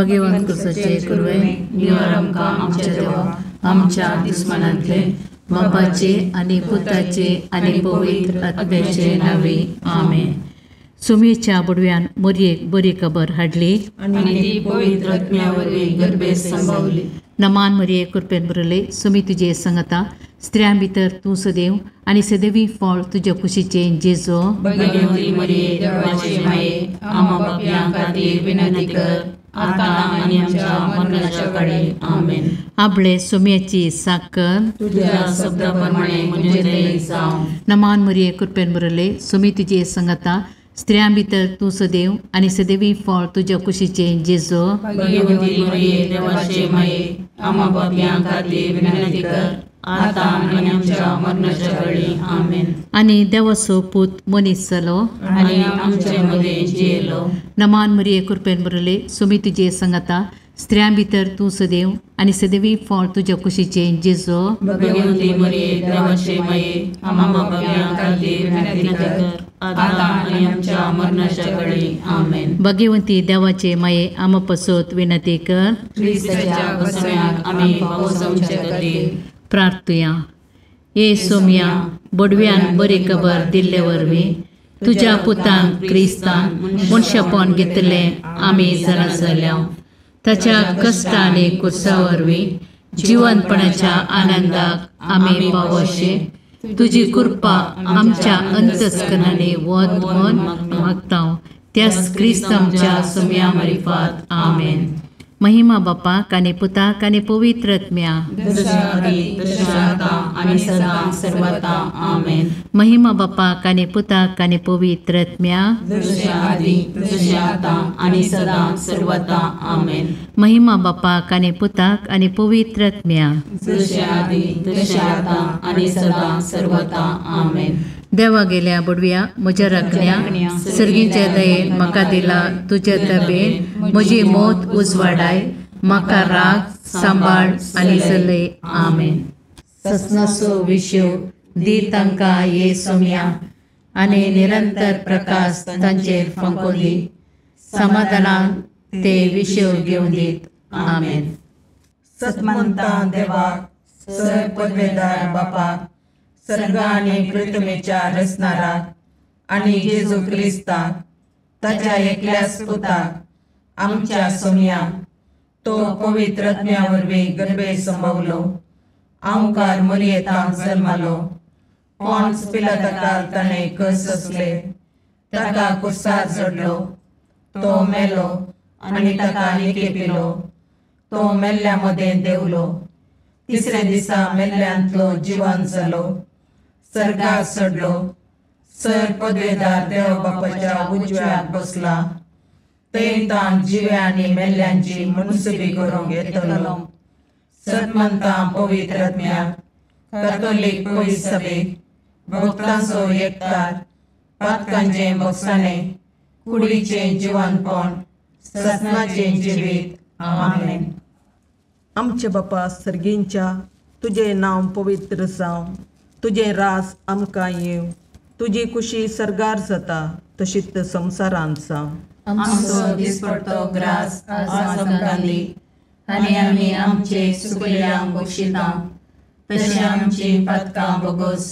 भगवंत तुझे कुरवे निवार आमकां आमच्या देवा आमच्या दुस्मनांतले बापाचे आनी पुताचे आनी पवित्र आत्म्याचे नावे आमेन. सुमेच्या बुडव्यान मोरयेक बरी खबर हाडली आनी ती पवित्र आत्म्या वरवीं गर्भेत संभावली. नमान मरिये कृपेन बरले सुमी तुजे संगता स्त्रियां भितर तूं सदैव आनी सदैवी फळ तुज्या कुशीचे जेजो. भगवंती मरिये देवाचे माये आम्हा पापयां खातीर विनंती कर आता आनी आमच्या मरणाच्या काळी आमेन. आपले सुम्याची साकर तुझ्या शब्दाप्रमाणे म्हजे दये जावं. नमान मरिये कृपेन बरले सुमी तुजे संगता स्त्रियां भितर तूं सदैव आनी सदैवी फळ तुज्या कुशीचे जेजो. भगवंती मरिये देवाचे माये आम्हा पापयां खातीर विनंती कर आता आनी आमच्या मरणाच्या काळी आमेन. आनी देवाचो पूत मनीस जालो आनी आमचे मदे जियेलो. नमान मरिये कृपेन बरले सुमी तुजे संगता स्त्रियां भितर तूं सदैव आनी सदैवी फळ तुज्या कुशीचे जेजो. भगवंती मरिये देवाचे माये आम्हा पापयां खातीर विनंती कर आता आनी आमच्या मरणाच्या काळी आमेन. भगवंती देवाचे माये आम पसोत विनंती कर. ख्रिस्ताच्या वसण्याक आमी पावसावचे खातीर प्रार्थुया. ये सोम्या बडव्यान बरी खबर दिल्ले वरवीं तुज्या पुतांक क्रिस्तान मनशापण घेतले आमी जाणा जाल्या. ताच्या कश्ट आनी कुर्सा वरवीं जिवंतपणाच्या आनंदाक आमी पावोशे तुजी कृपा आमच्या अंतस्करणांनी वद म्हूण मागता. त्याच क्रिस्तांच्या सोम्या मार्फत आमेन. महिमा बापाक आनी पुताक आनी पवित्र आत्म्या जशा आदी तशा आता आनी सदां सर्वथा आमेन. महिमा बापाक आनी पुताक आनी पवित्र आत्म्या जशा आदी तशा आता आनी सदां सर्वथा आमेन. महिमा बापाक आनी पुताक आनी पवित्र आत्म्या जशा आदी तशा आता आनी सदां सर्वथा आमेन. देवा गेल्या बुडव्या म्हज्या राखण्या सर्गीच्या दयेन म्हाका दिला तुज्या तबेन म्हजी मोत उजवाडाय म्हाका राग सांबाळ आनी चलय आमेन. ससनाचो विशव दी तांकां ये सोम्या आनी निरंतर प्रकाश तांचेर फंको दी. समाधानान ते विशव घेवन दीत आमेन. सतमंता देवाक सर पदवेदार बापाक सर्ग आनी पृथ्वीच्या रचणाराक आनी जेजू क्रिस्ताक ताच्या एकल्याच पुताक आमच्या सोम्याक तो पवित्र आत्म्या वरवीं गर्भेत संभवलो. ओंकार मरियेंताक जल्मालो. पोंच पिलाताकाक ताणें कस सोंसले. ताका कुर्सार चडलो. तो मेलो आनी ताका निकेपिलो. तो मेल्ल्या मदें देवलो. तिसऱ्या दिसा मेल्ल्यांतलो जिवंत जालो. सर्गाक चडलो. सर पदवेदार देव बापाच्या उजव्याक बसला. थंय ताण जिव्या आनी मेल्ल्यांची मनसुबी करूंक येतलो. सतमंतां पवित्र आत्म्याक कॅथोलीक पयस सभेक भक्तांचो एकठार पातकांचें बगसाणें कुडीचें जिवंतपण सतनाचें जिवीत आमेन. आमचे बापा सर्गींच्या तुझे नांव पवित्र जावं. तुझे रास आमकां येव. तुजी कुशी सर्गार जाता तशीच संवसारांत जावं. आमचो दिसपडटो ग्रास आज आमकां दी आनी आमी आमचे सुकल्यांक बक्षिता तशें आमची पातकां बोगोस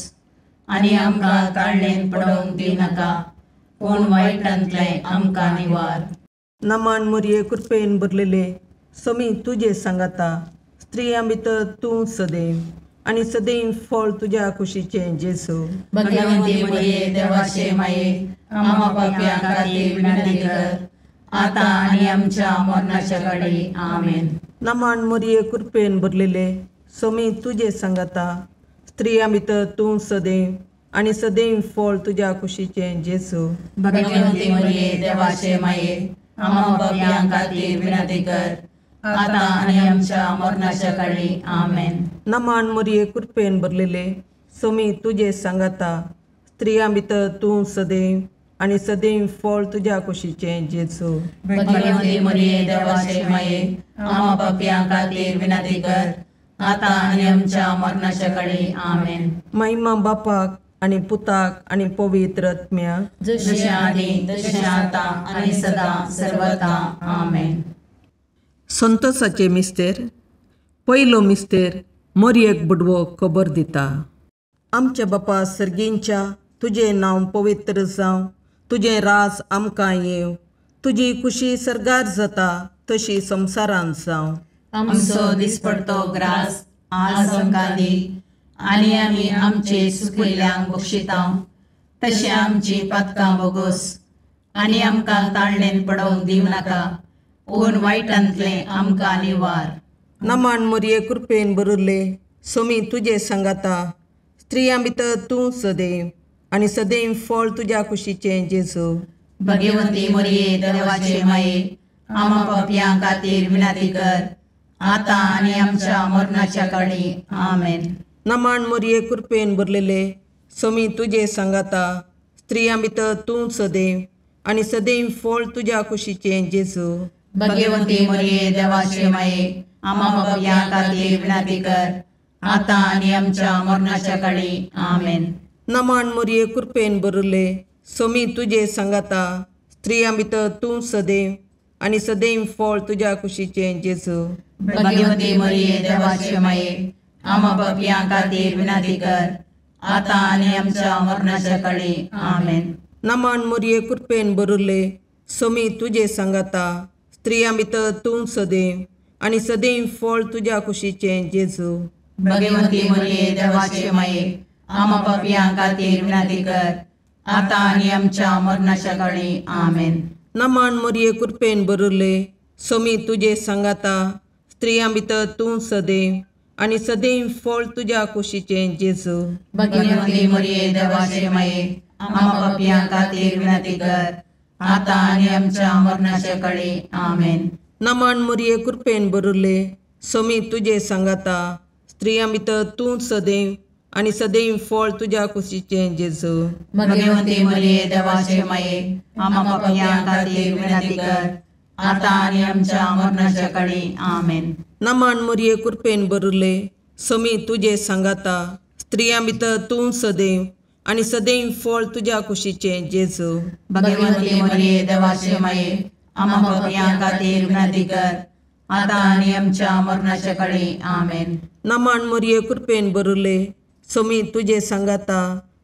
आनी आमकां काळणेन पडोवंक दिनाका पूण वायटांतलें आमकां निवार. नमान मरिये कृपेन भरलेले समी तुजे सांगाता स्त्रियां भितर तूं सदैव आनी सदैव फळ तुज्या कुशीचे जेजू. भगवंती मरिये देवाचे माये आम्हा पापयां खातीर विनंती कर आता आनी आमच्या मरणाच्या काळी आमेन. नमान मरिये कृपेन भरलेले समी तुजे सांगाता स्त्रियां भितर तूं सदैव आनी सदैव फळ तुज्या कुशीचे जेजू. भगवंती मरिये देवाचे माये आम्हा पापयां खातीर विनंती कर आता आनी आमच्या मरणाच्या काळी आमेन. नमान मरिये कृपेन भरलेले समी तुजे सांगाता स्त्रियां भितर तूं सदैव आनी सदैव फळ तुज्या कुशीचे जेजू. भगवंती मरिये देवाचे माये आम्हा पापयां खातीर विनंती कर आता आनी आमच्या मरणाच्या काळी आमेन. महिमा बापाक आनी पुताक आनी पवित्र आत्म्याक जशें आदी तशें आता आनी सदां सर्वथा आमेन. संतोसाचे मिस्तेर. पयलो मिस्तेर मोरयेक बुडवो खबर दिता. आमच्या बापा सर्गींच्या, तुजें नांव पवित्र जावं, तुजें रास आमकां येवं, तुजी खुशी सरगार जाता तशी संवसारांत जावं. आमचो दिसपडतो ग्रास आज आमकां दी, आनी आमी आमचे चुकिल्ल्यांक बक्षितां. तशें आमची पातकां बोगोस, आनी आमकां ताळणेन पडोवंक दिवं नाका, पूण वायटांतलें आमकां निवार. नमान मोरये कृपेन बरुल्ले, सोमी तुजे सांगाता, स्त्रियां भितर तूं सदैव, आनी सदैव फळ तुज्या कुशीचें जेजू. भगवंती मोरये देवाचे माये, आमा पापयां खातीर विनाती कर, आतां आनी आमच्या मरणाच्या काळी. आमेन. नमान मोरये कृपेन भरलेले, सोमी तुजे सांगाता, स्त्रियां भितर तूं सदैव, आनी सदैव फळ तुज्या कुशीचें जेजू. भगवंती मोरये देवाचे माये, आमा पापयां खातीर विनाती कर, आतां आनी आमच्या मरणाच्या काळी. आमेन. नमान मोरये कृपेन भरले, सोमी तुजे सांगाता, स्त्रियां भितर तूं सदैव, आनी सदैव फळ तुज्या कुशीचें जेजू. भगवंती मोरये देवाचे माये, आमा पापयां खातीर विनाती कर, आतां आनी आमच्या मरणाच्या काळी. आमेन. नमान मोरये कृपेन भरले, सोमी तुजे सांगाता, स्त्रियां भितर तूं सदैव, आनी सदैव फळ तुज्या कुशीचें जेजू. भगवंती मोरये देवाचे माये, आमा पापयां खातीर विनाती कर, आतां आनी आमच्या मरणाच्या काळी. आमेन. नमान मोरये कृपेन भरले, सोमी तुजे सांगाता, स्त्रियां भितर तूं सदैव, आनी सदैव फळ तुज्या कुशीचें जेजू. भगवंती मोरये देवाचे माये, आमा पापयां खातीर विनाती कर, आतां आनी आमच्या मरणाच्या काळी. आमेन. नमान मोरये कृपेन भरले, सोमी तुजे सांगाता, स्त्रियां भितर तूं सदैव, आनी सदैव फळ तुज्या कुशीचें जेजू. भगवंती मोरये देवाचे माये, आमा पापयां खातीर विनाती कर, आतां आनी आमच्या मरणाच्या काळी. आमेन. नमान मोरये कृपेन भरले, सोमी तुजे सांगाता, स्त्रियां भितर तूं सदैव, आनी सदैव फळ तुज्या कुशीचें जेजू. भगवंती मोरये देवाचे माये, आमा पापयां खातीर विनाती कर, आतां आनी आमच्या मरणाच्या काळी. आमेन. नमान मोरये कृपेन भरले, सोमी तुजे सांगाता,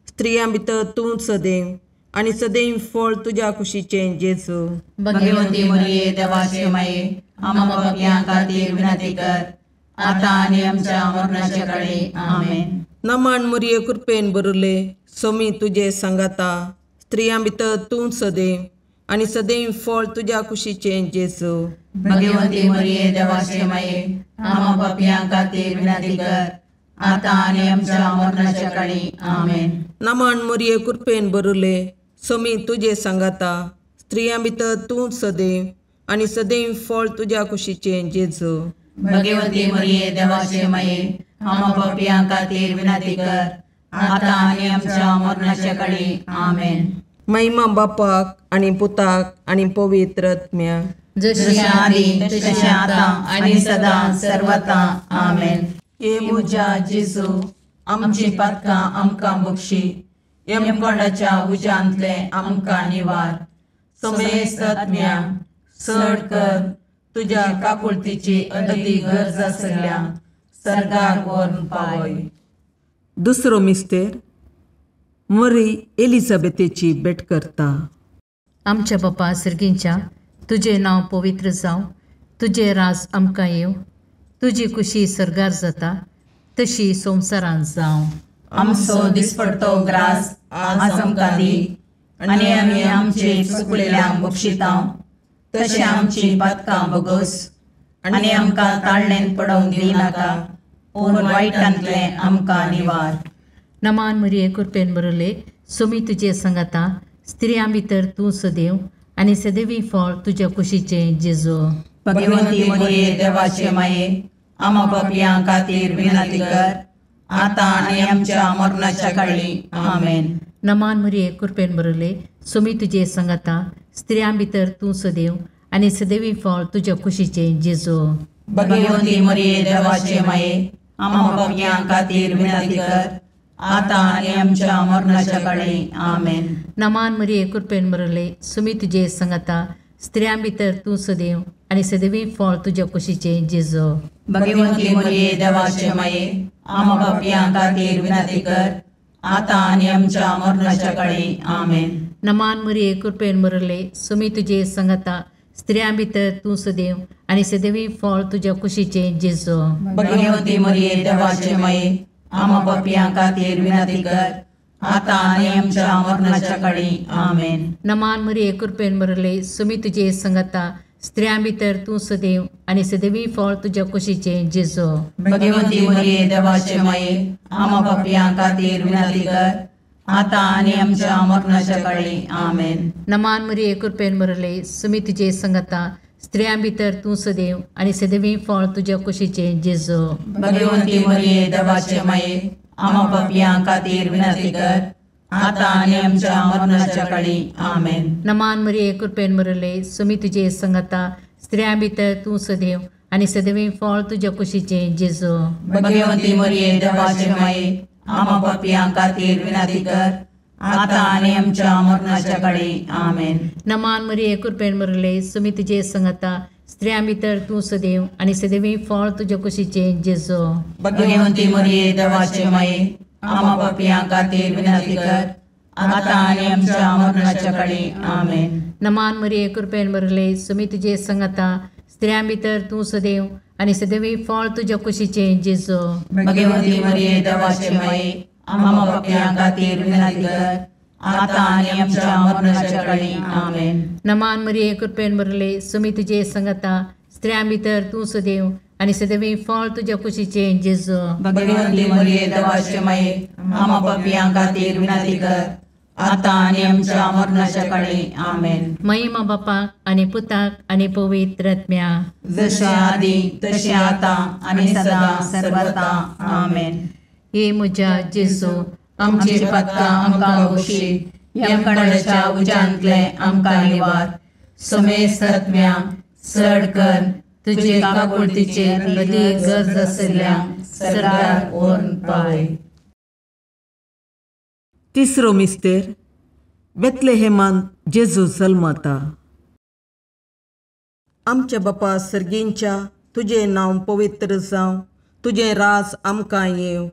स्त्रियां भितर तूं सदैव, आनी सदैव फळ तुज्या कुशीचें जेजू. भगवंती मोरये देवाचे माये, आमा पापयां खातीर विनाती कर, आतां आनी आमच्या मरणाच्या काळी. आमेन. नमान मोरये कृपेन भरले, सोमी तुजे सांगाता, स्त्रियां भितर तूं सदैव, आनी सदैव फळ तुज्या कुशीचें जेजू. भगवंती मोरये देवाचे माये, आमा पापयां खातीर विनाती कर, आतां आनी आमच्या मरणाच्या काळी. आमेन. नमान मोरये कृपेन भरले, सोमी तुजे सांगाता, स्त्रियां भितर तूं सदैव, आनी सदैव फळ तुज्या कुशीचें जेजू. भगवंती मोरये देवाचे माये, आमा पापयां खातीर विनाती कर, आतां आनी आमच्या मरणाच्या काळी. आमेन. महिमा बापाक आनी पुताक आनी पवित्र आत्म्याक, जशी आदी तशी आतां आनी सदां सर्वता. आमेन. ये म्हज्या जेजू, आमची पातकां आमकां बक्षी, यमकोंडाच्या उज्यांतले आमकां निवार. समेस्त आत्म्या चड कर, तुज्या काकुळतीची अदी गरज आसल्या सर्गाक व्हरून पावय. दुसरो मिस्तेर मरी एलिझाबेथेची भेट करता. आमच्या बापा सर्गींच्या, तुजें नांव पवित्र जावं, तुजें राज आमकां येवं, तुजी खुशी सरगार जाता तशी संवसारांत जावं. आमचो दिसपडतो ग्रास आज आमकां दी, आनी आमी आमचे चुकलेल्यांक बक्षितां. तशें आमची पातकां बोगोस, आनी आमकां ताळणेन पडोवंक दिनाका, पूण वायटांतलें आमकां निवार. नमान मोरये कृपेन बरले, सोमी तुजे सांगाता, स्त्रियां भितर तूं सदैव, आनी सदैवी फळ तुज्या कुशीचें जेजू. भगवंती मोरये देवाचे माये, आमा पापयां खातीर विनाती कर, आतां आनी आमच्या मरणाच्या काळी. आमेन. नमान मोरये कृपेन बरले, सोमी तुजे सांगाता, स्त्रियां भितर तूं सदैव, आनी सदैवी फळ तुज्या कुशीचें जेजू. भगवंती मोरये देवाचे माये, आमा पापयां खातीर विनाती कर, आतां आनी आमच्या मरणाच्या काळी. आमेन. नमान मोरये कृपेन बरले, सोमी तुजे सांगाता, स्त्रियां भितर तूं सदैव आनी सदैवी फळ तुज्या कुशीचें जेजू. भगवंती मरिये देवाचे माये आम पापियां खातीर विनंती कर आता आनी आमच्या मरणाच्या काळी आमेन. नमान मरिये कृपेन मरले सुमी तुजे संगता स्त्रियां भितर तूं सदैव आनी सदैवी फळ तुज्या कुशीचें जेजू. भगवंती मरिये देवाचे माये आम पापियां खातीर विनंती कर आता आनी आमच्या मरणाच्या काळी आमेन. नमान मरिये कृपेन मरले सुमी तुजे संगता स्त्रियां भितर तूं सदैव आनी सदैवी फळ तुज्या कुशीचें जेजू. भगवंती मरिये देवाचे माये आम पापियां खातीर विनंती कर आता आनी आमच्या मरणाच्या काळी आमेन. नमान मरिये कृपेन मरले सुमी तुजे संगता स्त्रियां भितर तूं सदैव आनी सदैवी फळ तुज्या कुशीचें जेजू. भगवंती मरिये देवाचे माये आम पापियां खातीर विनंती कर आता आनी आमच्या मरणाच्या काळी आमेन. नमान मरिये कृपेन मरले सुमी तुजे संगता स्त्रियां भितर तूं सदैव आनी सदैवी फळ तुज्या कुशीचें जेजू. भगवंती मरिये देवाचे माये आम पापियां खातीर विनंती कर आता आनी आमच्या मरणाच्या काळी आमेन. नमान मरिये कृपेन मरले सुमी तुजे संगता स्त्रियां भितर तूं सदैव आनी सदैवी फळ तुज्या कुशीचें जेजू. भगवंती मरिये देवाचे माये आम पापियां खातीर विनंती कर आता आनी आमच्या मरणाच्या काळी आमेन. नमान मरिये कृपेन मरले सुमी तुजे संगता स्त्रियां भितर तूं सदैव आनी सदैवी फळ तुज्या कुशीचें जेजू. भगवंती मरिये देवाचे माये आम पापियां खातीर विनंती कर आता आनी आमच्या मरणाच्या काळी आमेन. नमान मरिये कृपेन मरले सुमी तुजे संगता स्त्रियां भितर तूं सदैव आनी सदैवी फळ तुज्या कुशीचें जेजू. भगवंती मरिये देवाचे माये आम पापियां खातीर विनंती कर आता आनी आमच्या मरणाच्या काळी आमेन. महिमा बापाक आनी पुताक आनी पवित्र आत्म्या जशे आदी तशे आता आनी सदा सर्वदा आमेन. हे म्हज्या जेजू आमची पदकां आमकां बक्षी यमकणाच्या उजांतले आमकां निवार. सुमेस्त आत्म्या चड कर तुजे काकुळतीचेर अदीक गरज आशिल्ल्यांक सरकार ओर्न पावय. तिसरो मिस्तेर बेतलेहेमांत जेजू जल्मता. आमच्या बापा सर्गींच्या तुजें नांव पवित्र जावं, तुजें राज आमकां येवं,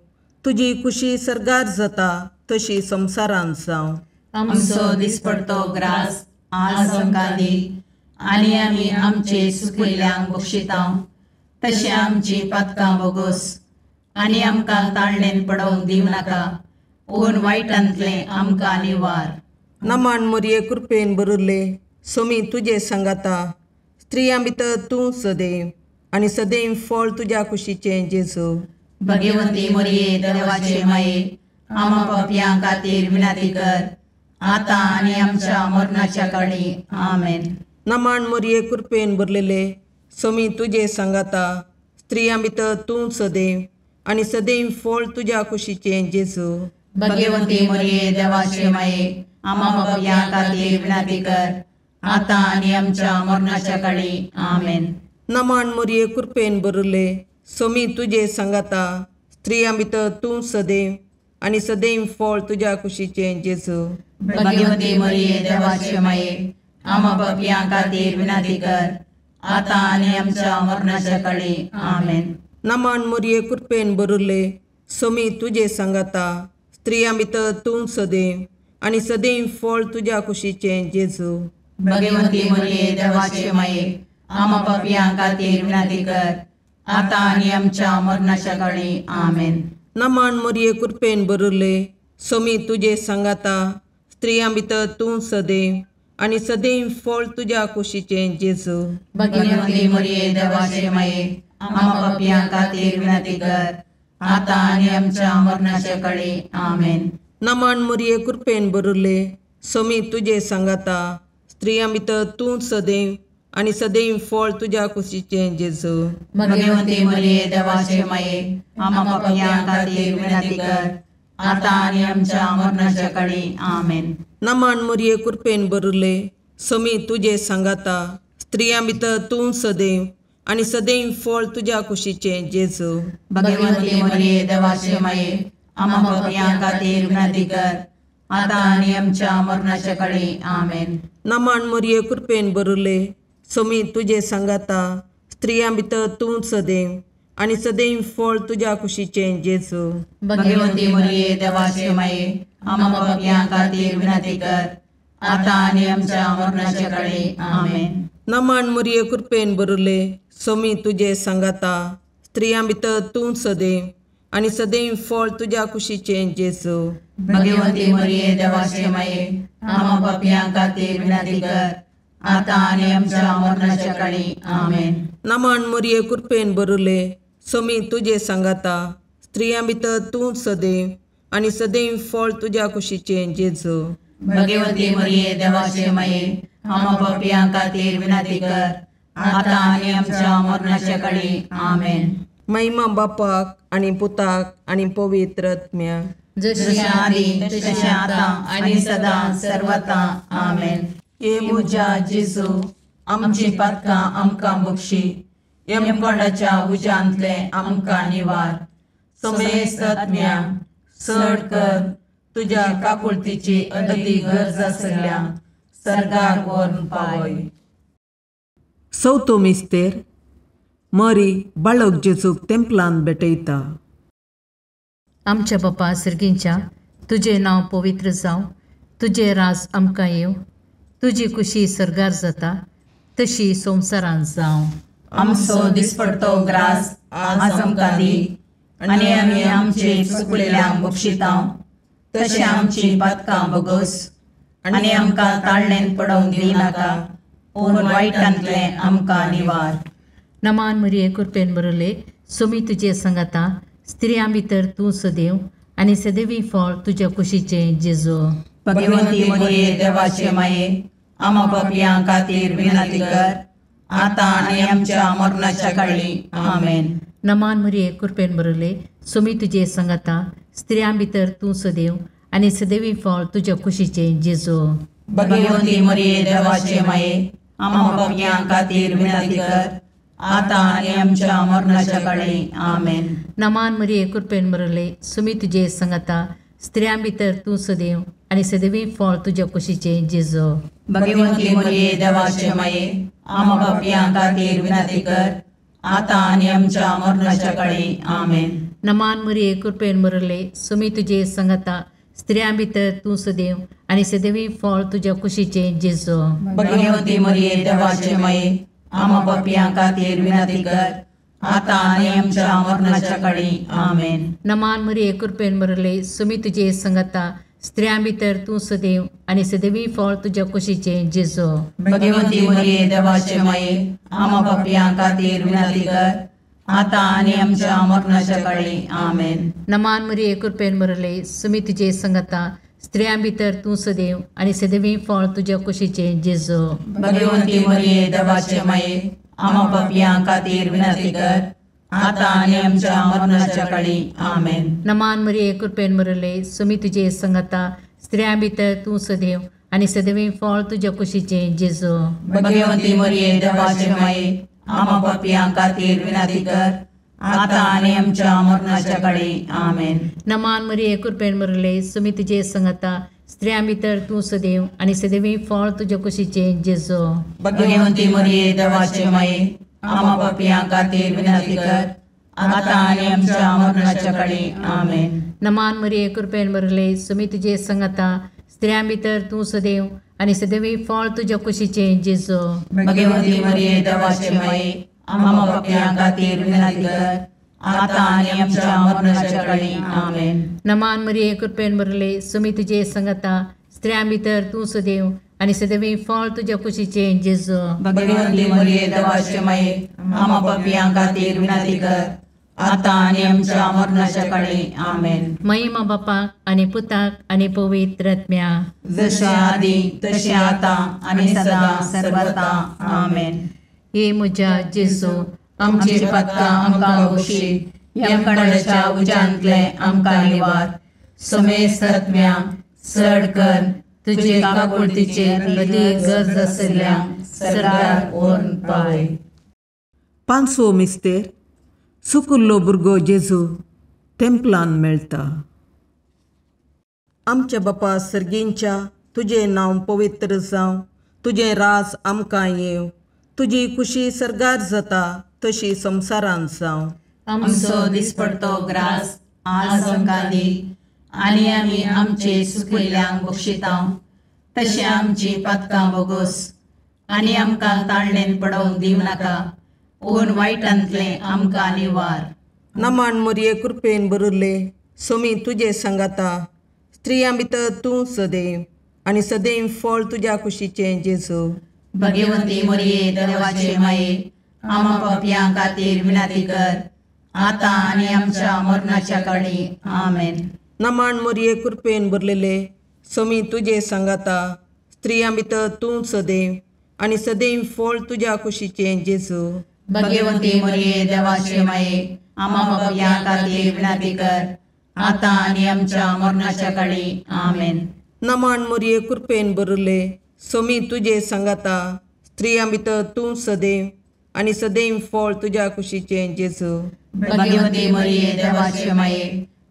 तुजी कुशी सरगार जाता तशी संवसारांत जावं. आमचो दिसपडतो ग्रास आज आमकां दी आनी आमी आमचे चुकिल्ल्यांक बक्षितांव तशें आमची पातकां बोगोस आनी आमकां ताळणेन पडोवंक दिवं नाका पूण वायटांतलें आमकां निवार. नमान मरिये कृपेन बरले सोमी तुजे सांगाता स्त्रियां भितर तूं सदैव आनी सदैव फळ तुज्या कुशीचें जेजू. भगवंती मरिये देवाचे माये आम पापियां खातीर विनंती कर आता आनी आमच्या मरणाच्या काळी आमेन. नमान मरिये कृपेन बरलेले सोमी तुजे सांगाता स्त्रियां भितर तूं सदैव आनी सदैव फळ तुज्या कुशीचें जेजू. भगवंती मरिये देवाचे माये आम पापियां खातीर विनंती कर आता आनी आमच्या मरणाच्या काळी आमेन. नमान मरिये कृपेन बरले सोमी तुजे सांगाता स्त्रियां भितर तूं सदैव आनी सदैव फळ तुज्या कुशीचें जेजू. भगवंती मरिये देवाचे माये आम पापियां खातीर विनंती कर आता आनी आमच्या मरणाच्या काळी आमेन. नमान मरिये कृपेन बरले सोमी तुजे सांगाता स्त्रियां भितर तूं सदैव आनी सदैव फळ तुज्या कुशीचें जेजू. भगवंती मरिये देवाचे माये आम पापियां खातीर विनंती कर आता आनी आमच्या मरणाच्या काळी आमेन. नमान मरिये कृपेन बरले सोमी तुजे सांगाता स्त्रियां भितर तूं सदैव आनी सदैव फळ तुज्या कुशीचें जेजू. भगवंती मरिये देवाचे माये आम पापियां खातीर विनंती कर आता आनी आमच्या मरणाच्या काळी आमेन. नमान मरिये कृपेन बरले सोमी तुजे सांगाता स्त्रियां भितर तूं सदैव आनी सदैव फळ तुज्या कुशीचें जेजू. भगवंती मरिये देवाचे माये आम पापियां खातीर विनंती कर आता आनी आमच्या मरणाच्या काळी आमेन. नमान मरिये कृपेन बरले सोमी तुजे सांगाता स्त्रियां भितर तूं सदैव आनी सदैव फळ तुज्या कुशीचें जेजू. भगवंती मरिये देवाचे माये आम पापियां खातीर विनंती कर आता आणि आमच्या मरणाच्या काळी आमेन. नमान मोरये कृपेन बरले सोमी तुझे सांगाता स्त्रियां भितर तूं सदैव आणि सदैव फळ तुझ्या कुशीचे जेजू. भगवंती मरिये देवाचे माये आम्हा पापियां खातीर विनंती कर, आता आणि आमच्या मरणाच्या काळी आमेन. नमान मोरये कृपेन बरले सोमी तुझे सांगाता स्त्रियां भितर तूं सदैव आणि सदैव फळ तुझ्या कुशीचे जेजू. भगवंती मरिये देवाचे माये आम्हा पापियां खातीर विनंती कर, आता आणि आमच्या मरणाच्या काळी आमेन. नमान मोरये कृपेन बरले सोमी तुझे सांगाता स्त्रियां भितर तूं सदैव आणि सदैव फळ तुझ्या कुशीचे जेजू. भगवंती मरिये देवाचे माये आम्हा पापियां खातीर विनंती कर, आता आणि आमच्या मरणाच्या काळी आमेन. महिमा बापाक आणि पुताक आणि पवित्र आत्म्याक, जशी आधी तशी आता आणि सदा सर्वथा आमेन. ये मुजा जेजू आमची पातकां आमकां बक्षी, यमकोंडाच्या उजांतले आमकां निवार. समेस्त आत्म्या चड कर तुझ्या काकुळतीची अदी गरज आसल्या सर्गार व्हरून पावय. चवथो मिस्तेर मरी बाळक जेजूक तेंपलांत भेटयता. आमच्या बापा सर्गींच्या तुझे नांव पवित्र जावं, तुझे राज आमकां येव, तुजी कुशी सरगार जाता तशी संवसारांत जावं. आमचो दिसपडतो ग्रास आज आमकां दी, आनी आमी आमचे चुकलेल्यांक बक्षितांव, तशें आमची पातकां बगोस, आनी आमकां ताळणेन पडोवंक दिनाका, पूण वायटांतले आमकां निवार. नमान मरिये कृपेन बरले सोमी तुजे सांगाता स्त्रियां भितर तूं सदैव आणि सदैवी फळ तुझ्या कुशीचे जेजू. भगवंती मरिये देवाचे माये आम्हा पापियां खातीर विनंती कर, आता आणि आमच्या मरणाच्या काळी आमेन. नमान मरिये कृपेन बरले सोमी तुजे सांगाता स्त्रियां भितर तूं सदैव आणि सदैवी फळ तुझ्या कुशीचे जेजू. भगवंती मरिये देवाचे माये आम्हा पापियां खातीर विनंती कर, आता आणि आमच्या मरणाच्या काळी आमेन. नमान मरिये कृपेन बरले सोमी तुजे सांगाता स्त्रियां भितर तूं सदैव आणि सदैवी फळ तुझ्या कुशीचे जेजू. भगवंती मरिये देवाचे माये आम्हा पापियां खातीर विनंती कर, आता आणि आमच्या मरणाच्या काळी आमेन. नमान मरिये कृपेन बरले सोमी तुजे सांगाता स्त्रियां भितर तूं सदैव आणि सदैवी फळ तुझ्या कुशीचे जेजू. भगवंती मरिये देवाचे माये आम्हा पापियां खातीर विनंती कर, आता आणि आमच्या मरणाच्या काळी आमेन. नमान मरिये कृपेन बरले सोमी तुजे सांगाता स्त्रियां भितर तूं सदैव आणि सदैवी फळ तुझ्या कुशीचे जेजू. भगवंती मरिये देवाचे माये आम्हा पापियां खातीर विनंती कर, आता आणि आमच्या मरणाच्या काळी आमेन. नमान मरिये कृपेन बरले सोमी तुजे सांगाता स्त्रियां भितर तूं सदैव आणि सदैवी फळ तुझ्या कुशीचे जेजू. भगवंती मरिये देवाचे माये आम्हा पापियां खातीर विनंती कर, आता आणि आमच्या मरणाच्या काळी आमेन. नमान मरिये कृपेन बरले सोमी तुजे सांगाता स्त्रियां भितर तूं सदैव आणि सदैवी फळ तुझ्या कुशीचे जेजू. भगवंती मरिये देवाचे माये आम्हा पापियां खातीर विनंती कर, आता आणि आमच्या मरणाच्या काळी आमेन. नमान मरिये कृपेन बरले सोमी तुजे सांगाता स्त्रियां भितर तूं सदैव आणि सदैवी फळ तुझ्या कुशीचे जेजू. भगवंती मरिये देवाचे माये आम्हा पापियां खातीर विनंती कर, आता आणि आमच्या मरणाच्या काळी आमेन. नमान मरिये कृपेन बरले सोमी तुजे सांगाता स्त्रियां भितर तूं सदैव आणि सदैवी फळ तुझ्या कुशीचे जेजू. भगवंती मरिये देवाचे माये आम्हा पापियां खातीर विनंती कर, आता आणि आमच्या मरणाच्या काळी आमेन. नमान मरिये कृपेन बरले सोमी तुजे सांगाता स्त्रियां भितर तूं सदैव आणि सदैवी फळ तुझ्या कुशीचे जेजू. भगवंती मरिये देवाचे माये आम्हा पापियां खातीर विनंती कर, आता आणि आमच्या मरणाच्या काळी आमेन. महिमा बापाक आणि पुताक आणि पवित्र आत्म्याक, जशे आधी तशे आता आणि सदा सर्वथा आमेन. हे म्हज्या जेजू आमची पातकां आमकां बक्षी, यमकोंडाच्या उजांतले आमकां निवार. समेस्त आत्म्या चड कर तुजे काकुळतीचे अदी गरज आसल्यांक सर्गार व्हरून पावय. पांचवो मिस्तेर सुकुल्लो भुरगो जेजू तेंपलांत मेळटा. आमच्या बापा सर्गींच्या तुझे नांव पवित्र जावं, तुझे रास आमकां येव, तुजी खुशी सरगार जाता तशी संवसारांत जावं. आमचो दिसपडतो ग्रास आज आमकां दी, आनी आमी आमचे सुकयल्यांक बक्षितां. तशें आमची पातकां बोगोस, आनी आमकां ताळणेन पडोवंक दिवं नाका, पूण वायटांतले आमकां निवार. नमान मोरये कृपेन बरुल्ले, सोमी तुजे सांगाता, स्त्रियां भितर तूं सदैव, आनी सदैव फळ तुज्या कुशीचें जेजू. भगवंती मोरये देवाचे माये, आमा पापयां खातीर विनाती कर, आतां आनी आमच्या मरणाच्या काळी. आमेन. नमान मोरये कृपेन भरलेले, सोमी तुजे सांगाता, स्त्रियां भितर तूं सदैव, आनी सदैव फळ तुज्या कुशीचें जेजू. भगवंती मोरये देवाचे माये, आमा पापयां खातीर विनाती कर, आतां आनी आमच्या मरणाच्या काळी. आमेन. नमान मोरये कृपेन भरले, सोमी तुजे सांगाता, स्त्रियां भितर तूं सदैव, आनी सदैव फळ तुज्या कुशीचें जेजू. भगवंती मोरये देवाचे माये,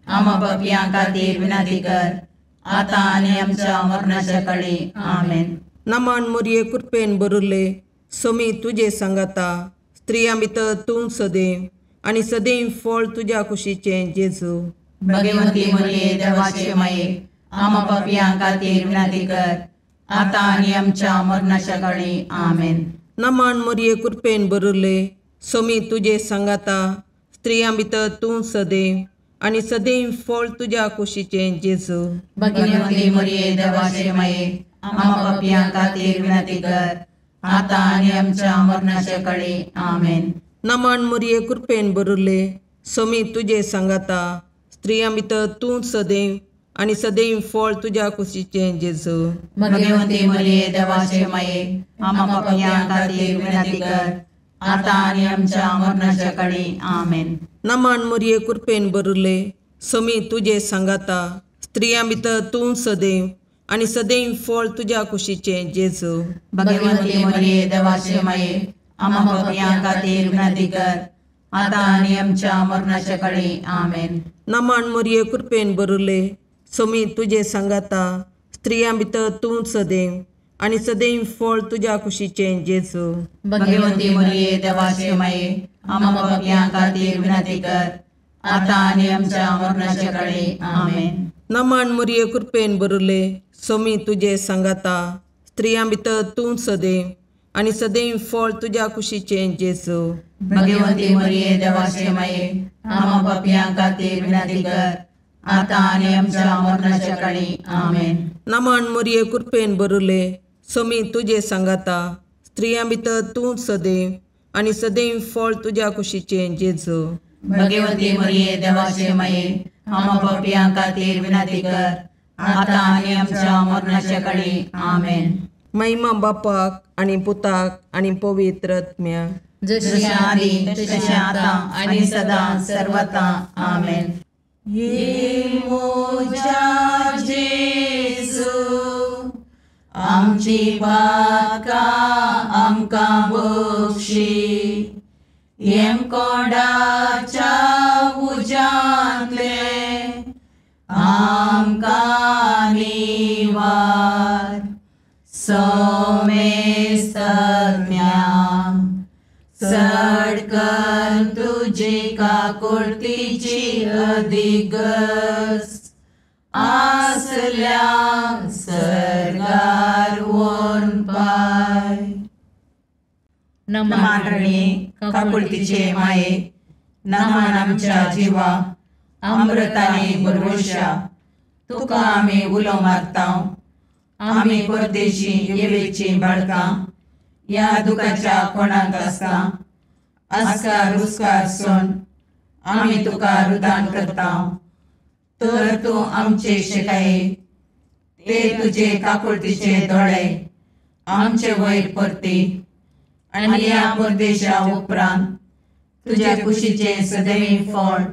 आमा पापयां खातीर विनाती कर, आतां आनी आमच्या मरणाच्या काळी. आमेन. नमान मोरये कृपेन भरले, सोमी तुजे सांगाता, स्त्रियां भितर तूं सदैव, आनी सदैव फळ तुज्या कुशीचें जेजू. भगवंती मोरये देवाचे माये, आमा पापयां खातीर विनाती कर, आतां आनी आमच्या मरणाच्या काळी. आमेन. नमान मोरये कृपेन भरले, सोमी तुजे सांगाता, स्त्रियां भितर तूं सदैव, आनी सदैव फळ तुज्या कुशीचें जेजू. भगवंती मोरये देवाचे माये, आमा पापयां खातीर विनाती कर, आतां आनी आमच्या मरणाच्या काळी. आमेन. नमान मोरये कृपेन भरले, सोमी तुजे सांगाता, स्त्रियां भितर तूं सदैव, आनी सदैव फळ तुज्या कुशीचें जेजू. भगवंती मोरये देवाचे माये, आमा पापयां खातीर विनाती कर, आतां आनी आमच्या मरणाच्या काळी. आमेन. नमान मोरये कृपेन भरले, सोमी तुजे सांगाता, स्त्रियां भितर तूं सदैव, आनी सदैव फळ तुज्या कुशीचें जेजू. भगवंती मोरये देवाचे माये, आमा पापयां खातीर विनाती कर, आतां आनी आमच्या मरणाच्या काळी. आमेन. नमान मोरये कृपेन भरले, सोमी तुजे सांगाता, स्त्रियां भितर तूं सदैव, आनी सदैव फळ तुज्या कुशीचें जेजू. भगवंती मोरये देवाचे माये, आमा पापयां खातीर विनाती कर, आतां आनी आमच्या मरणाच्या काळी. आमेन. नमान मोरये कृपेन भरले, सोमी तुजे सांगाता, स्त्रियां भितर तूं सदैव, आनी सदैव फळ तुज्या कुशीचें जेजू. भगवंती मोरये देवाचे माये, आमा पापयां खातीर विनाती कर, आतां आनी आमच्या मरणाच्या काळी. आमेन. नमान मोरये कृपेन भरले, सोमी तुजे सांगाता, स्त्रियां भितर तूं सदैव, आनी सदैव फळ तुज्या कुशीचें जेजू. भगवंती मोरये देवाचे माये, आमा पापयां खातीर विनाती कर, आतां आनी आमच्या मरणाच्या काळी. आमेन. महिमा बापाक आनी पुताक आनी पवित्र आत्म्याक, जशी आदी तशी आतां आनी सदां सर्वता. आमेन. ये मोजा जेजू, आमची पातकां आमकां बक्षी, येम कोणाच्या उज्यांतले आमकां निवार. सोमेस्त चड तुजी काकुळतीची अधिगस, आसल्या सरगार वोन पाय. नमान रणे काकुळतीचे माये, नमान आमच्या जिवा, अमृताने भरवशा, तुका आमी उलो मारतां. आमी परदेशी येवेची बाळकां, या दुखाच्या कोणाक आसता, आस्कार रुस्कार सोन आमी तुका रुदान करतां. तर तूं आमचे शिकाये, ते तुजे काकुळतीचे दोळे आमचे वयर परती, आनी या परदेशा उपरांत तुज्या कुशीचे सदैव फळ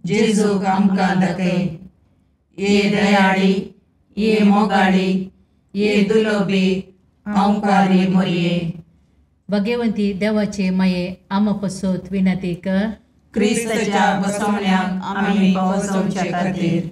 जेजूक आमकां दाखय. ये दयाळी, ये मोगाळी, ये दुलोबी, अंकारी मोरये. भगवंती देवाचे माये, आमा पसोत विनंती कर. क्रिस्ताच्या बसवण्याक आमी पावसोवचे खातीर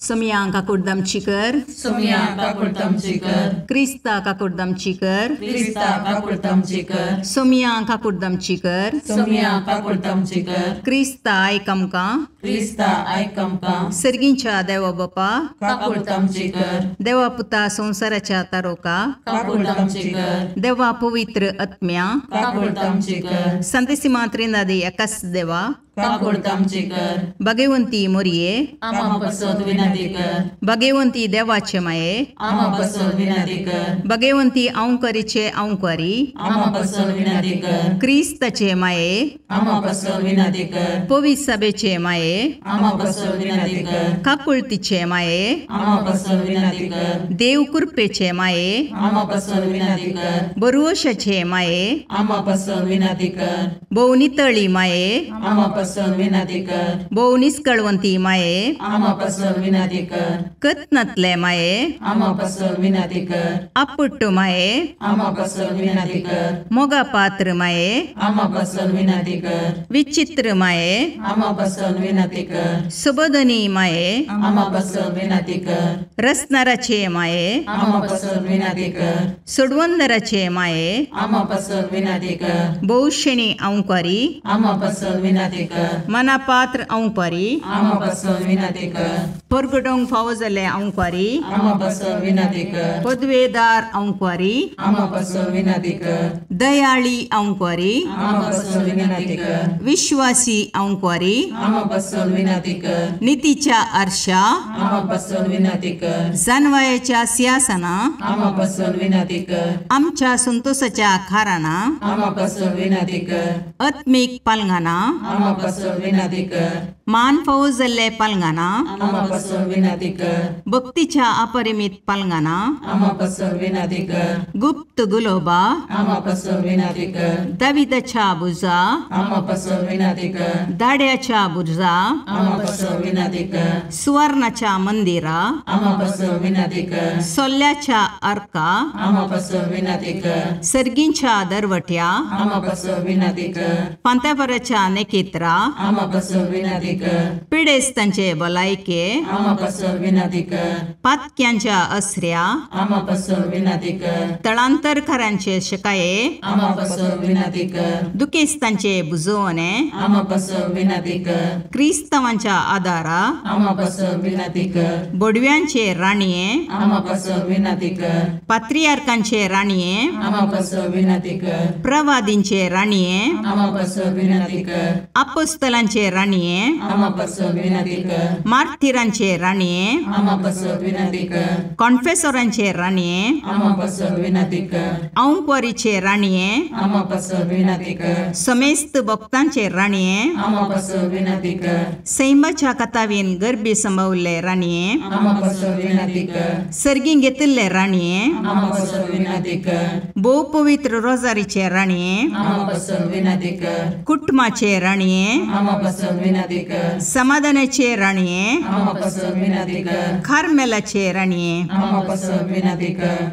सोमिया काकुर्दमची कर, सोमिया काकुर्दमची कर, क्रिस्ता काकुर्दमची कर, क्रिस्ता काकुर्दमची कर, सोमिया काकुर्दमची कर, सोमिया काकुर्दमची कर, क्रिस्ता आयकमका, क्रिस्ता आयकमका, सर्गींच्या देवा बापा, काकुर्दमची कर, देवा पुता संसाराच्या तारोका, काकुर्दमची कर, देवा पवित्र आत्म्या, काकुर्दमची कर, संतसिमा त्रिनादी एकाच देवा, काकुर्दमची कर, भगवंती मोरये, आमा बसोद विनंती कर, भगवंती देवाचे माये, आमा बसोद विनंती कर, भगवंती औंकारीचे औंकारी, आमा बसोद विनंती कर, क्रिस्ताचे माये, आमा बसोद विनंती कर, पवित्र सभेचे माये, आमा बसोद विनंती कर, काकुळतीचे माये, आमा बसोद विनंती कर, देव कृपेचे माये, आमा बसोद विनंती कर, बरुवशाचे माये, आमा बसोद विनंती कर, भोवनितळी माये, आमा बसोद विनंती कर, भोवनिस्कळवंती माये, आमा बसोद विनंती कर, कत्नतले माये, आमा बसोद विनंती कर, अपुट्ट माये, आमा बसोद विनंती कर, मोगा पात्र माये, आमा बसोद विनंती कर, विचित्र माये, आमा बसोद विनंती कर, सुबोधनी माये, आमा बसोद विनंती कर, रसनाराचे माये, आमा बसोद विनंती कर, सोडवंदराचे माये, आमा बसोद विनंती कर, बहुशणी औंकारी, आमा बसोद विनंती कर, मनापात्र औंकारी, आमा बसोद विनंती कर, परगडोंग फावो जाल्ले औंकारी, आमा बसोद विनंती कर, पदवेदार औंकारी, आमा बसोद विनंती कर, दयाळी औंकारी, आमा बसोद विनंती कर, विश्वासी औंकारी, आमा बसोद विनंती कर, नीतीच्या आरशा, आमा बसोद विनंती कर, जानवायाच्या सिंहासना, आमा बसोद विनंती कर, आमच्या संतोषाच्या खाराना, आमा बसोद विनंती कर, आत्मिक पालंगाना, आमा बसोद विनंती कर, मान फावो जाल्ले पालंगाना, आमा बसोद विनंती कर, भक्तीच्या अपरिमित पालंगाना, आमा बसोद विनंती कर, गुप्त गुलोबा, आमा बसोद विनंती कर, दाविदाच्या बुजा, आमा बसोद विनंती कर, दाड्याच्या बुजा, आमा बसोद विनंती कर, सुवर्णाच्या मंदिरा, आमा बसोद विनंती कर, सोल्ल्याच्या अर्का, आमा बसोद विनंती कर, सर्गींच्या दरवट्या, आमा बसोद विनंती कर, पांतापराच्या नेकेत्रा, आमा बसोद विनंती कर, पिडेस्तांचे बलायके, आमा बसोद विनंती कर, पातक्यांच्या अस्र्या, आमा बसोद विनंती कर, तळांतरकारांचे शिकाये, आमा बसोद विनंती कर, दुखेस्तांचे बुजवणे, आमा बसोद विनंती कर, क्रिस्तवांच्या आदारा, आमा बसोद विनंती कर, बोडव्यांचे राणीये, आमा बसोद विनंती कर, पात्रियार्कांचे राणीये, आमा बसोद विनंती कर, प्रवादींचे राणीये, आमा बसोद विनंती कर, अपोस्तलांचे राणीये, आमा बसोद विनंती कर, मार्थिरांचे राणीये, आमा बसोद विनंती कर, कॉन्फेसरांचे राणीये, आमा बसोद विनंती कर, औंकवारीचे राणीये, आमा बसोद विनंती कर, समेस्त भक्तांचे राणीये, आमा बसोद विनंती कर, सैमाच्या कथावीन गर्भी संभवले राणीये, आमा बसोद विनंती कर, सर्गी घेतिल्ले राणीये, आमा बसोद विनंती कर, बहु पवित्र रोजारीचे राणीये, आमा बसोद विनंती कर, कुटुंबाचे राणीये, आमा बसोद विनंती कर, समाधानाचे राणीये, आमा बसोद विनंती कर, खारमेलाचे राणीये, आमा बसोद विनंती कर,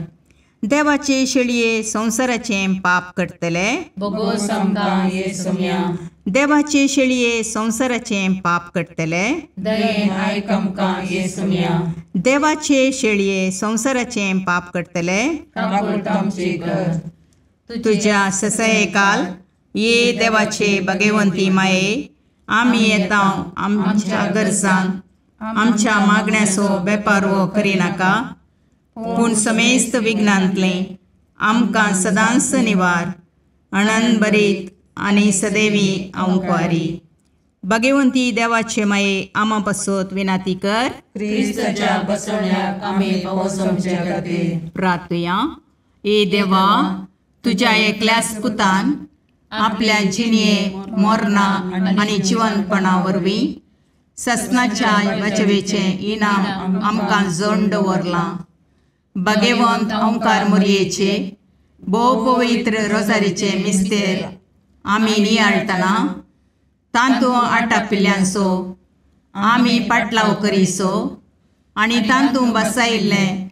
देवाचे शेळये संसाराचे पाप करतले, बगो समका येसुम्या, देवाचे शेळये संसाराचे पाप करतले, दयेन आयकमका येसुम्या, देवाचे शेळये संसाराचे पाप करतले, काकुर्दमची कर, तुझ्या ससये काल ये देवाचे भगवंती माये, आम्ही येता आमच्या गरजांक, आमच्या मागण्याचो बेपारवो करिनाका, पूण समेस्त विघ्नांतले आमकां सदांच निवार, आनंद बरीत आनी सदैवी औंकवारी. भगवंती देवाचे माये आमा पासत विनाती कर. क्रिस्ताच्या बसवण्याक आमी पोवचोमचे खातीर प्रार्थया. ए देवा, तुझ्या एकल्याच पुतान आपल्या जिणये मोरणा आनी जिवंतपणा वरवीं ससनाच्या वाचवेचे इनाम आमकां जोड दवरलां. भगवंत ओंकार मोरयेचे भोव पवित्र रोजारीचे मिस्तेर आमी नियाळटना तांतू आटापिल्ल्यांचो आमी पाटलाव करीसो आनी तांतू बसायिल्लें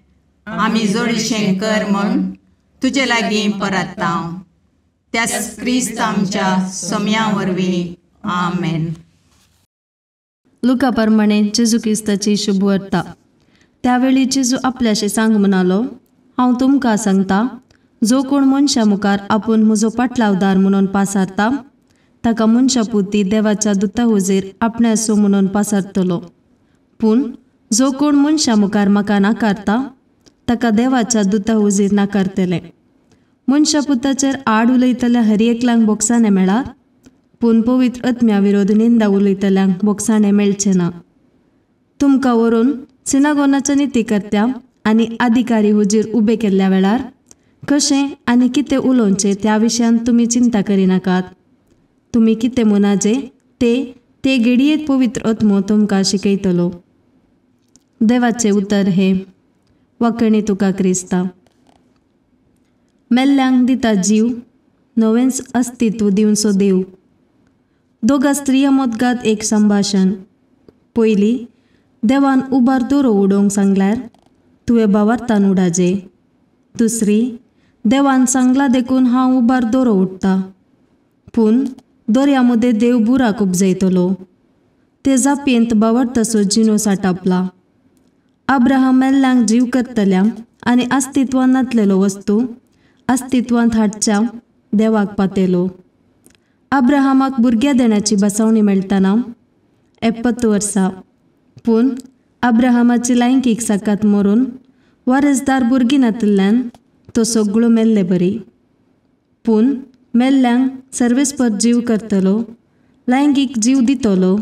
आमी जोडशें कर म्हूण तुजे लागीं परतता. त्याच क्रिस्त आमच्या सोम्या वरवीं. आमेन. लुकाप्रमाणे जेजू क्रिस्ताची शुभ वार्ता. त्यावेळी जेजू आपल्याशी सांग म्हणालो, हांव तुमकां सांगता, जो कोण मनशा मुखार आपूण म्हजो पाटलावदार म्हणून पासारता, ताका मनशा पुती देवाच्या दुता हुजीर आपणाचो म्हणून पासारतलो. पूण जो कोण मनशा मुखार म्हाका नाकारता, ताका देवाच्या दुता हुजीर नाकारतले. मनशा पुताचेर आड उलयतल्या हर एकल्यांक बोगसाणे मेळात, पूण पवित्र आत्म्या विरोध निंदा उलयतल्यांक बोगसाणे मेळचे ना. तुमकां व्हरून सिनागोगाच्या नीतीकर्त्या आनी अधिकारी हुजीर उबे केल्ल्या वेळार कशें आनी कितें उलोवचें त्या विशयान तुमी चिंता करिनाकात. तुमी कितें म्हणाजे ते घडयेक पवित्र आत्मो तुमकां शिकयतलो. देवाचें उतर हे. वाकणी तुका क्रिस्ता. मेल्ल्यांक दिता जीव, नवेंच अस्तित्व दिवचो देव. दोगा स्त्रिया मदगात एक संभाशण. पयली, देवान उबार दोरो उडोवंक सांगल्यार तुवें भावार्थान उडाजे. दुसरी, देवान सांगला देखून हांव उबार दोरो उडटा, पूण दोरया मदें देव बुराक उपजयतलो. ते जापयेंत भावार्थाचो जिनो साटापला. अब्राहम मेल्ल्यांक जीव करतल्या आनी अस्तित्वान नातलेलो वस्तू अस्तित्वांत हाडच्या देवाक पातेलो. अब्राहमाक भुरग्यां देण्याची बसवणी मेळटना 70 वर्सां, पूण अब्राहमाची लैंगीक साकात मरून वारसदार भुरगीं नातिल्ल्यान तो सगळो मेल्ले बरी. पूण मेल्ल्यांक सर्वेस्पर जीव करतलो, लैंगीक जीव दितलो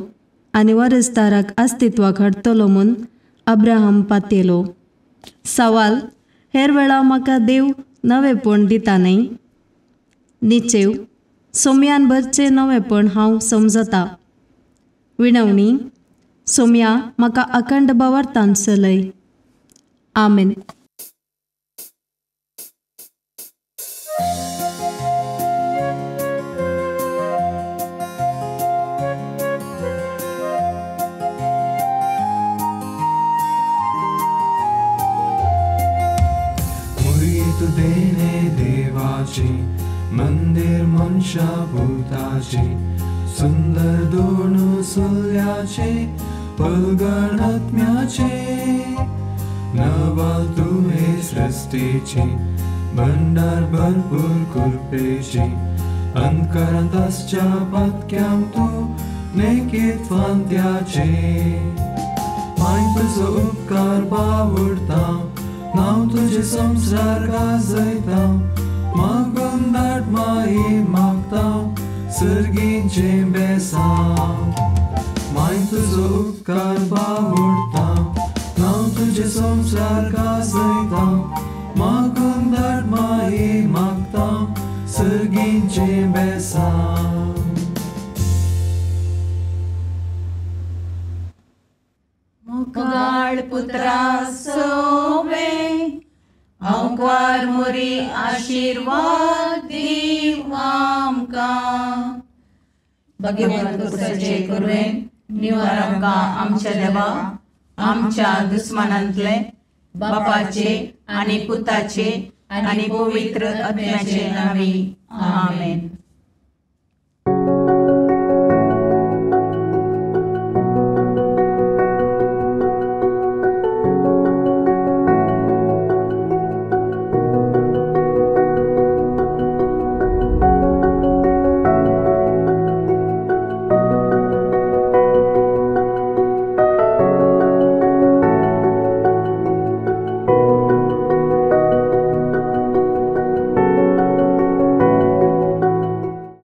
आनी वारसदाराक अस्तित्वाक हाडटलो म्हूण अब्राहम पातेलो. सवाल, हेर वेळा म्हाका देव नवेपण दिता न्ही? निचेव, सोम्यान भरचें नवेपण हांव समजता. विणवणी, सोम्या म्हाका अखंड भावार्थान चलय. आमेन. देणे देवाचे मंदिर मनशा भूताचे, सुंदर दोन सुल्याचे पलगण आत्म्याचे. नवाल तुहे सृष्टीचे भंडार भरपूर कृपेचे, अंतकारांत आसच्या पातक्याम तू नेकेत फांत्याचे. माय तुजो उपकार बावडता, नाव तुझे संसार गाजयता, मागून धाड माये मागता सर्गींचे बेसांव. माय तुजो उपकार बावडता, नाव तुझे संसार गाजयता, मागून धाड माये मागता सर्गींचे बेसांव. मुखाळ पुत्रा सोवे अवकार मुरी आशीर्वाद दीव आमकां. भगवंत पुरुषाचे करुणेन निवार आमकां आमच्या देवा, आमच्या दुस्मनांतले बापाचे आनी पुताचे आनी पवित्र आत्म्याचे नांवी. आमेन.